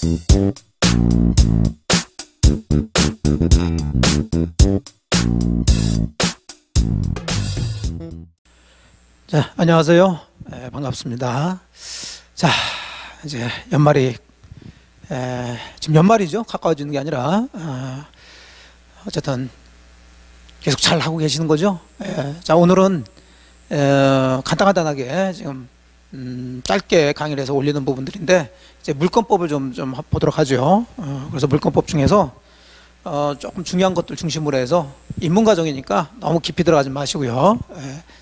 자, 안녕하세요. 반갑습니다. 자, 이제 연말이 지금 연말이죠. 가까워지는 게 아니라 어쨌든 계속 잘 하고 계시는 거죠. 자, 오늘은 간단하게 지금 짧게 강의를 해서 올리는 부분들인데 이제 물권법을 좀 보도록 하죠. 그래서 물권법 중에서 조금 중요한 것들 중심으로 해서 인문과정이니까 너무 깊이 들어가지 마시고요.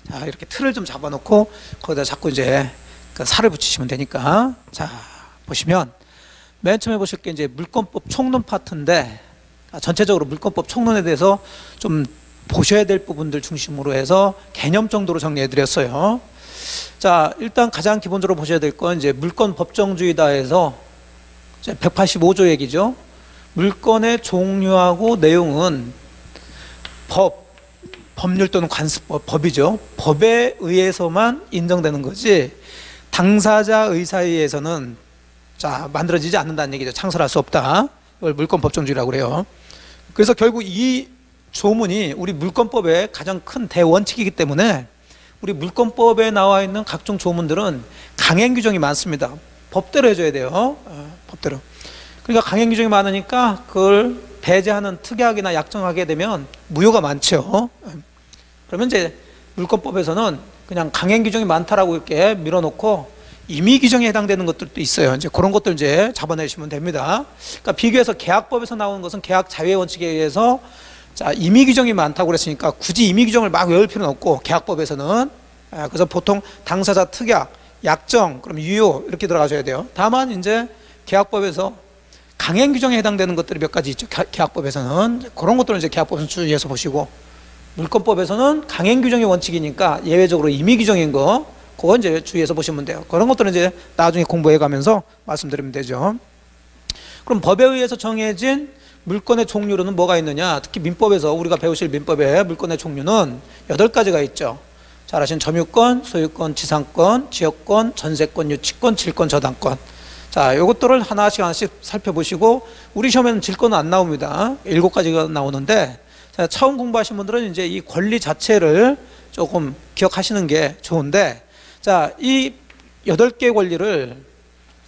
자, 이렇게 틀을 좀 잡아놓고 거기다 자꾸 이제 그 살을 붙이시면 되니까. 자, 보시면 맨 처음에 보실 게 이제 물권법 총론 파트인데 전체적으로 물권법 총론에 대해서 좀 보셔야 될 부분들 중심으로 해서 개념 정도로 정리해 드렸어요. 자, 일단 가장 기본적으로 보셔야 될 건 이제 물권 법정주의다 해서 185조 얘기죠. 물권의 종류하고 내용은 법률 또는 관습법, 법이죠. 법에 의해서만 인정되는 거지 당사자 의사에 의해서는 만들어지지 않는다는 얘기죠. 창설할 수 없다. 이걸 물권 법정주의라고 그래요. 그래서 결국 이 조문이 우리 물권법의 가장 큰 대원칙이기 때문에 우리 물권법에 나와 있는 각종 조문들은 강행 규정이 많습니다. 법대로 해줘야 돼요. 법대로. 그러니까 강행 규정이 많으니까 그걸 배제하는 특약이나 약정하게 되면 무효가 많죠. 그러면 이제 물권법에서는 그냥 강행 규정이 많다라고 이렇게 밀어놓고 임의 규정에 해당되는 것들도 있어요. 이제 그런 것들 이제 잡아내시면 됩니다. 그러니까 비교해서 계약법에서 나오는 것은 계약 자유의 원칙에 의해서 임의 규정이 많다고 그랬으니까 굳이 임의 규정을 막 외울 필요는 없고 계약법에서는. 그래서 보통 당사자 특약, 약정, 그럼 유효 이렇게 들어가셔야 돼요. 다만 이제 계약법에서 강행 규정에 해당되는 것들이 몇 가지 있죠. 계약법에서는 그런 것들은 이제 계약법에서 주의해서 보시고, 물권법에서는 강행 규정이 원칙이니까 예외적으로 임의 규정인 거 그건 이제 주의해서 보시면 돼요. 그런 것들은 이제 나중에 공부해 가면서 말씀드리면 되죠. 그럼 법에 의해서 정해진 물권의 종류로는 뭐가 있느냐? 특히 민법에서 우리가 배우실 민법의 물권의 종류는 8가지가 있죠. 잘 아시는 점유권, 소유권, 지상권, 지역권, 전세권, 유치권, 질권, 저당권. 자, 요것들을 하나씩 살펴보시고, 우리 시험에는 질권은 안 나옵니다. 7가지가 나오는데, 자, 처음 공부하신 분들은 이제 이 권리 자체를 조금 기억하시는 게 좋은데, 자, 이 8개 권리를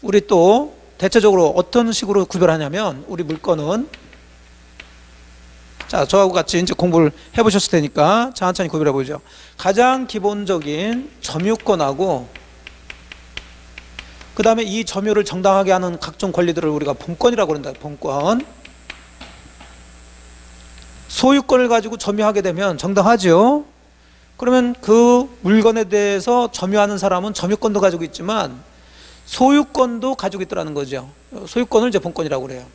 우리 또 대체적으로 어떤 식으로 구별하냐면, 우리 물권은, 자, 저하고 같이 이제 공부를 해보셨을 테니까 천천히 구별해 보죠. 가장 기본적인 점유권하고, 그 다음에 이 점유를 정당하게 하는 각종 권리들을 우리가 본권이라고 그런다. 본권. 소유권을 가지고 점유하게 되면 정당하죠. 그러면 그 물건에 대해서 점유하는 사람은 점유권도 가지고 있지만 소유권도 가지고 있더라는 거죠. 소유권을 이제 본권이라고 그래요.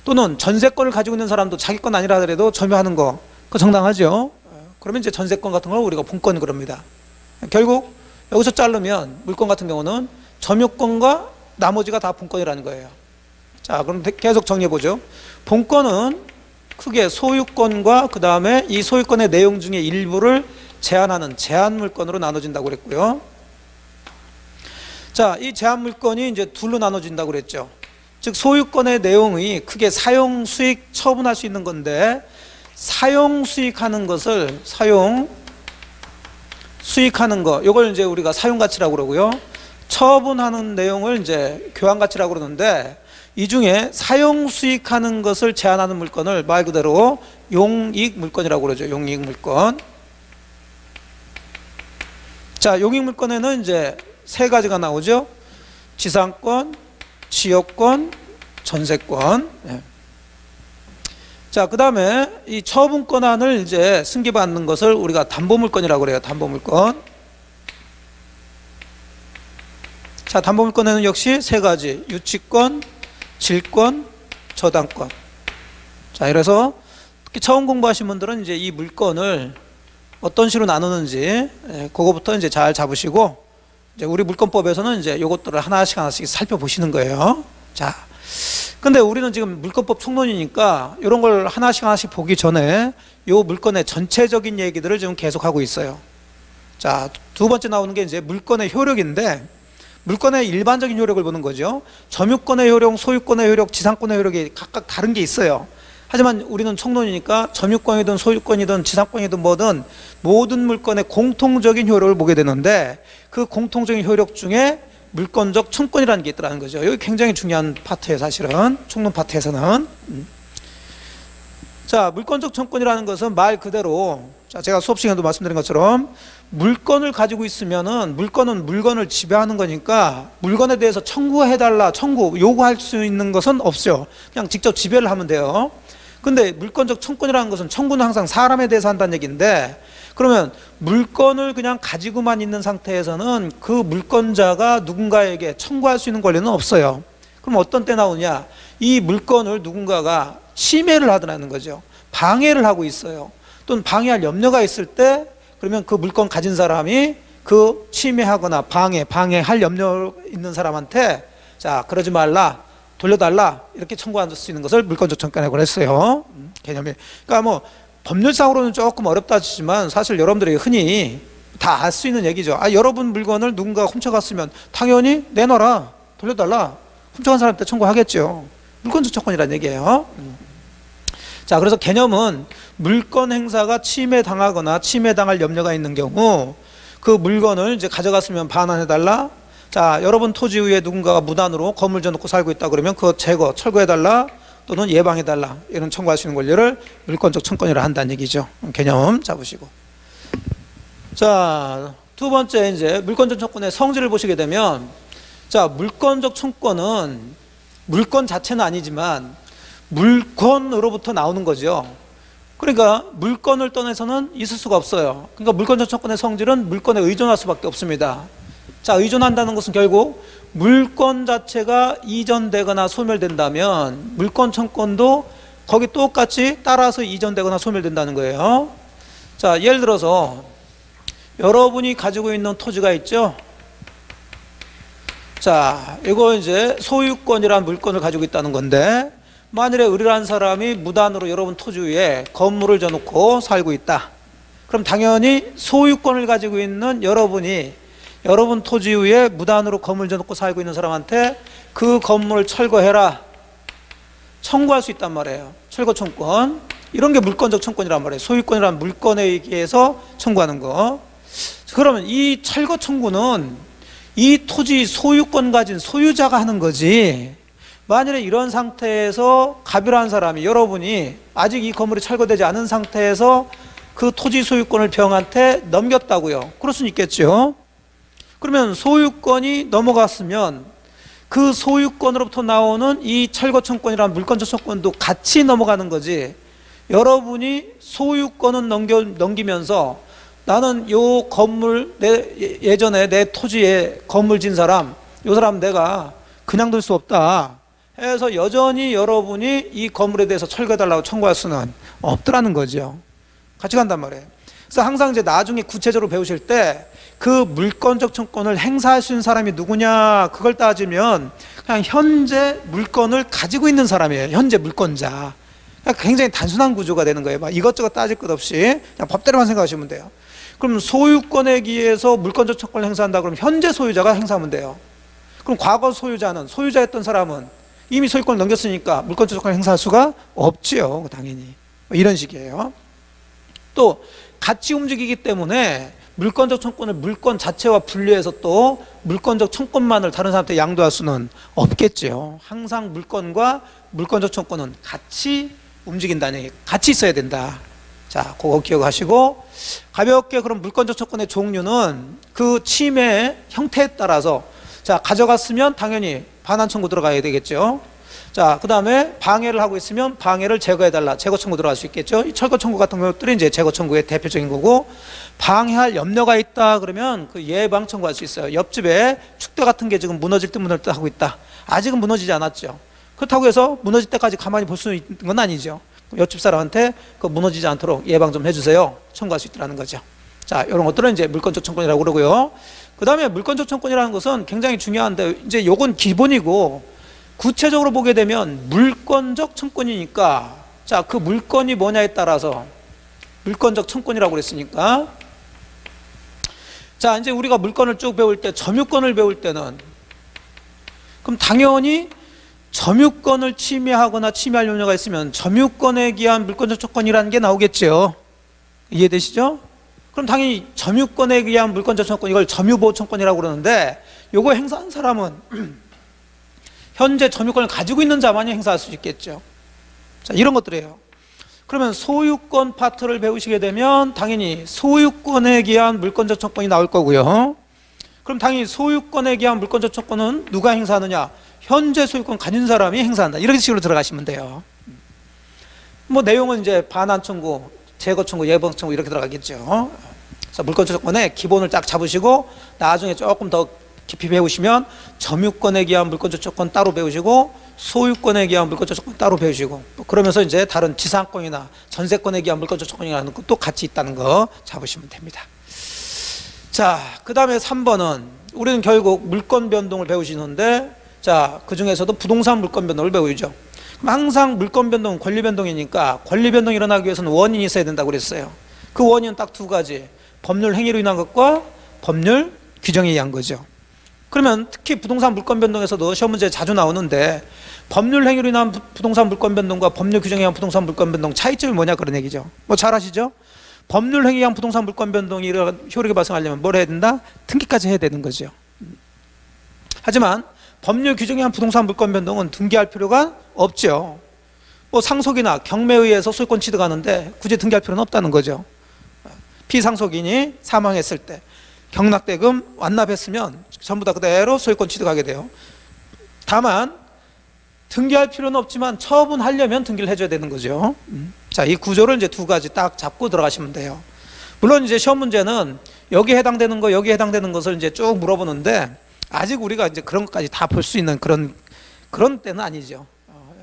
또는 전세권을 가지고 있는 사람도 자기 건 아니라 하더라도 점유하는 거, 그거 정당하죠. 그러면 이제 전세권 같은 걸 우리가 본권 그럽니다. 결국 여기서 자르면 물권 같은 경우는 점유권과 나머지가 다 본권이라는 거예요. 자, 그럼 계속 정리해 보죠. 본권은 크게 소유권과 그 다음에 이 소유권의 내용 중에 일부를 제한하는 제한물권으로 나눠진다고 그랬고요. 자, 이 제한물권이 이제 둘로 나눠진다고 그랬죠. 즉 소유권의 내용이 크게 사용, 수익, 처분할 수 있는 건데, 사용, 수익하는 것을 수익하는 거, 이걸 이제 우리가 사용가치라고 그러고요. 처분하는 내용을 이제 교환가치라고 그러는데, 이 중에 사용, 수익하는 것을 제한하는 물건을 말 그대로 용익물권이라고 그러죠. 용익물권. 자, 용익물권에는 이제 3가지가 나오죠. 지상권, 지역권, 전세권. 자, 그 다음에 이 처분권한을 이제 승계받는 것을 우리가 담보물권이라고 그래요. 담보물권. 자, 담보물권에는 역시 3가지. 유치권, 질권, 저당권. 자, 이래서 특히 처음 공부하신 분들은 이제 이 물권을 어떤 식으로 나누는지 그거부터 이제 잘 잡으시고, 이제 우리 물권법에서는 이제 요것들을 하나씩 살펴보시는 거예요. 자, 근데 우리는 지금 물권법 총론이니까 이런 걸 하나씩 보기 전에 요 물권의 전체적인 얘기들을 지금 계속하고 있어요. 자, 2번째 나오는 게 이제 물권의 효력인데, 물건의 일반적인 효력을 보는 거죠. 점유권의 효력, 소유권의 효력, 지상권의 효력이 각각 다른 게 있어요. 하지만 우리는 총론이니까 점유권이든 소유권이든 지상권이든 뭐든 모든 물건의 공통적인 효력을 보게 되는데, 그 공통적인 효력 중에 물권적 청권이라는 게 있다는 거죠. 여기 굉장히 중요한 파트예요, 사실은. 총론 파트에서는. 자, 물권적 청권이라는 것은 말 그대로, 자, 제가 수업 시간에도 말씀드린 것처럼 물건을 가지고 있으면은 물건은 물건을 지배하는 거니까 물건에 대해서 청구해달라, 요구할 수 있는 것은 없어요. 그냥 직접 지배를 하면 돼요. 근데 물권적 청권이라는 것은 청구는 항상 사람에 대해서 한다는 얘기인데, 그러면 물건을 그냥 가지고만 있는 상태에서는 그 물건자가 누군가에게 청구할 수 있는 권리는 없어요. 그럼 어떤 때 나오냐? 이 물건을 누군가가 침해를 하더라는 거죠. 방해를 하고 있어요. 또는 방해할 염려가 있을 때, 그러면 그 물건 가진 사람이 그 침해하거나 방해할 염려 있는 사람한테, 자, 그러지 말라, 돌려달라, 이렇게 청구할 수 있는 것을 물권적 청권이라고 했어요. 개념이. 그러니까 뭐 법률상으로는 조금 어렵다 치지만 사실 여러분들이 흔히 다 알 수 있는 얘기죠. 아, 여러분 물건을 누군가 훔쳐갔으면 당연히 내놔라, 돌려달라, 훔쳐간 사람한테 청구하겠죠. 물권적 청권이라는 얘기예요. 자, 그래서 개념은 물건 행사가 침해당하거나 침해당할 염려가 있는 경우, 그 물건을 이제 가져갔으면 반환해달라. 자, 여러분 토지 위에 누군가가 무단으로 건물 지어놓고 살고 있다 그러면 그거 제거, 철거해달라, 또는 예방해달라, 이런 청구할 수 있는 권리를 물권적 청권이라 한다는 얘기죠. 개념 잡으시고. 자, 두 번째 이제 물권적 청권의 성질을 보시게 되면, 자, 물권적 청권은 물건 자체는 아니지만 물건으로부터 나오는 거죠. 그러니까 물건을 떠나서는 있을 수가 없어요. 그러니까 물권적 청권의 성질은 물건에 의존할 수밖에 없습니다. 자, 의존한다는 것은 결국 물건 자체가 이전되거나 소멸된다면 물권 청권도 거기 똑같이 따라서 이전되거나 소멸된다는 거예요. 자, 예를 들어서 여러분이 가지고 있는 토지가 있죠. 자, 이거 이제 소유권이란 물건을 가지고 있다는 건데, 만일에 의뢰한 사람이 무단으로 여러분 토지 위에 건물을 져놓고 살고 있다. 그럼 당연히 소유권을 가지고 있는 여러분이 여러분 토지 위에 무단으로 건물 져놓고 살고 있는 사람한테 그 건물을 철거해라, 청구할 수 있단 말이에요. 철거 청권. 이런 게 물권적 청권이란 말이에요. 소유권이란 물건에 의해서 청구하는 거. 그러면 이 철거 청구는 이 토지 소유권 가진 소유자가 하는 거지, 만일에 이런 상태에서 갑이라는 사람이, 여러분이 아직 이 건물이 철거되지 않은 상태에서 그 토지 소유권을 병한테 넘겼다고요. 그럴 수는 있겠죠. 그러면 소유권이 넘어갔으면 그 소유권으로부터 나오는 이 철거 청권이라는 물권적 청권도 같이 넘어가는 거지, 여러분이 소유권은 넘기면서 나는 요 건물, 예전에 내 토지에 건물 진 사람, 요 사람 내가 그냥 둘 수 없다 해서 여전히 여러분이 이 건물에 대해서 철거해달라고 청구할 수는 없더라는 거죠. 같이 간단 말이에요. 그래서 항상 이제 나중에 구체적으로 배우실 때 그 물권적 청권을 행사할 수 있는 사람이 누구냐, 그걸 따지면 그냥 현재 물건을 가지고 있는 사람이에요. 현재 물권자. 그러니까 굉장히 단순한 구조가 되는 거예요. 막 이것저것 따질 것 없이 그냥 법대로만 생각하시면 돼요. 그럼 소유권에 의해서 물권적 청권을 행사한다 그러면 현재 소유자가 행사하면 돼요. 그럼 과거 소유자였던 사람은 이미 소유권을 넘겼으니까 물권적 청권을 행사할 수가 없지요. 당연히. 이런 식이에요. 또 같이 움직이기 때문에 물권적 청권을 물건 자체와 분리해서 또 물권적 청권만을 다른 사람한테 양도할 수는 없겠죠. 항상 물건과 물권적 청권은 같이 움직인다는 얘기, 같이 있어야 된다. 자, 그거 기억하시고, 가볍게 그럼 물권적 청권의 종류는 그 침해 형태에 따라서, 자, 가져갔으면 당연히 반환 청구 들어가야 되겠죠. 자, 그 다음에 방해를 하고 있으면 방해를 제거해달라, 제거 청구 들어갈 수 있겠죠. 이 철거 청구 같은 것들이 이제 제거 청구의 대표적인 거고, 방해할 염려가 있다 그러면 그 예방 청구할 수 있어요. 옆집에 축대 같은 게 지금 무너질 듯 하고 있다. 아직은 무너지지 않았죠. 그렇다고 해서 무너질 때까지 가만히 볼 수 있는 건 아니죠. 옆집 사람한테 그 무너지지 않도록 예방 좀 해주세요, 청구할 수 있다는 거죠. 자, 이런 것들은 이제 물권적 청권이라고 그러고요. 그 다음에 물권적 청권이라는 것은 굉장히 중요한데, 이제 요건 기본이고, 구체적으로 보게 되면 물권적 청권이니까, 자, 그 물건이 뭐냐에 따라서 물권적 청권이라고 그랬으니까, 자, 이제 우리가 물건을 쭉 배울 때, 점유권을 배울 때는 그럼 당연히 점유권을 침해하거나 침해할 염려가 있으면 점유권에 기한 물권적 조건이라는 게 나오겠죠. 이해되시죠? 그럼 당연히 점유권에 의한 물권적 청권, 이걸 점유보호청권이라고 그러는데, 요거 행사한 사람은 현재 점유권을 가지고 있는 자만이 행사할 수 있겠죠. 자, 이런 것들이에요. 그러면 소유권 파트를 배우시게 되면 당연히 소유권에 기한 물권적 청권이 나올 거고요. 그럼 당연히 소유권에 기한 물권적 청권은 누가 행사하느냐? 현재 소유권 가진 사람이 행사한다. 이런 식으로 들어가시면 돼요. 뭐 내용은 이제 반환 청구, 제거 청구, 예방 청구 이렇게 들어가겠죠. 그래서 물권적 조건의 기본을 딱 잡으시고 나중에 조금 더 깊이 배우시면 점유권에 기한 물권적 조건 따로 배우시고 소유권에 기한 물권적 조건 따로 배우시고, 그러면서 이제 다른 지상권이나 전세권에 기한 물권적 조건이라는 것도 같이 있다는 거 잡으시면 됩니다. 자, 그 다음에 3번은 우리는 결국 물권 변동을 배우시는데, 자, 그 중에서도 부동산 물권 변동을 배우죠. 그럼 항상 물권 변동은 권리 변동이니까 권리 변동이 일어나기 위해서는 원인이 있어야 된다고 그랬어요. 그 원인은 딱 두 가지. 법률 행위로 인한 것과 법률 규정에 의한 거죠. 그러면 특히 부동산 물권 변동에서도 시험 문제에 자주 나오는데, 법률 행위로 인한 부동산 물권 변동과 법률 규정에 의한 부동산 물권 변동 차이점이 뭐냐 그런 얘기죠. 뭐 잘 아시죠? 법률 행위에 의한 부동산 물권 변동이 효력이 발생하려면 뭘 해야 된다? 등기까지 해야 되는 거죠. 하지만 법률 규정에 의한 부동산 물권 변동은 등기할 필요가 없죠. 뭐 상속이나 경매에 의해서 소유권 취득하는데 굳이 등기할 필요는 없다는 거죠. 피상속인이 사망했을 때 경락대금 완납했으면 전부 다 그대로 소유권 취득하게 돼요. 다만 등기할 필요는 없지만 처분하려면 등기를 해줘야 되는 거죠. 자, 이 구조를 이제 두 가지 딱 잡고 들어가시면 돼요. 물론 이제 시험 문제는 여기에 해당되는 거, 여기에 해당되는 것을 이제 쭉 물어보는데, 아직 우리가 이제 그런 것까지 다 볼 수 있는 그런 때는 아니죠.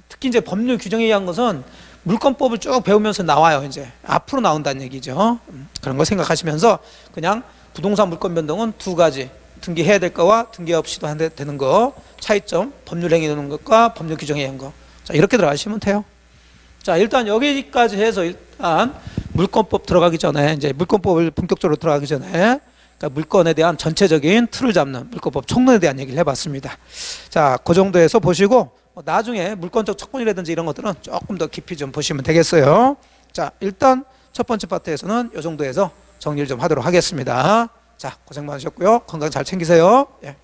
특히 이제 법률 규정에 의한 것은 물권법을 쭉 배우면서 나와요. 이제 앞으로 나온다는 얘기죠. 그런 거 생각하시면서 그냥 부동산 물권 변동은 두 가지, 등기해야 될 거와 등기 없이도 되는 거 차이점, 법률 행위 되는 것과 법률 규정에 의한 거. 자, 이렇게 들어가시면 돼요. 자, 일단 여기까지 해서 일단 물권법 들어가기 전에, 이제 물권법을 본격적으로 들어가기 전에, 그러니까 물권에 대한 전체적인 틀을 잡는 물권법 총론에 대한 얘기를 해봤습니다. 자, 그 정도에서 보시고 나중에 물권적 척권이라든지 이런 것들은 조금 더 깊이 좀 보시면 되겠어요. 자, 일단 첫 번째 파트에서는 이 정도에서 정리를 좀 하도록 하겠습니다. 자, 고생 많으셨고요. 건강 잘 챙기세요. 예.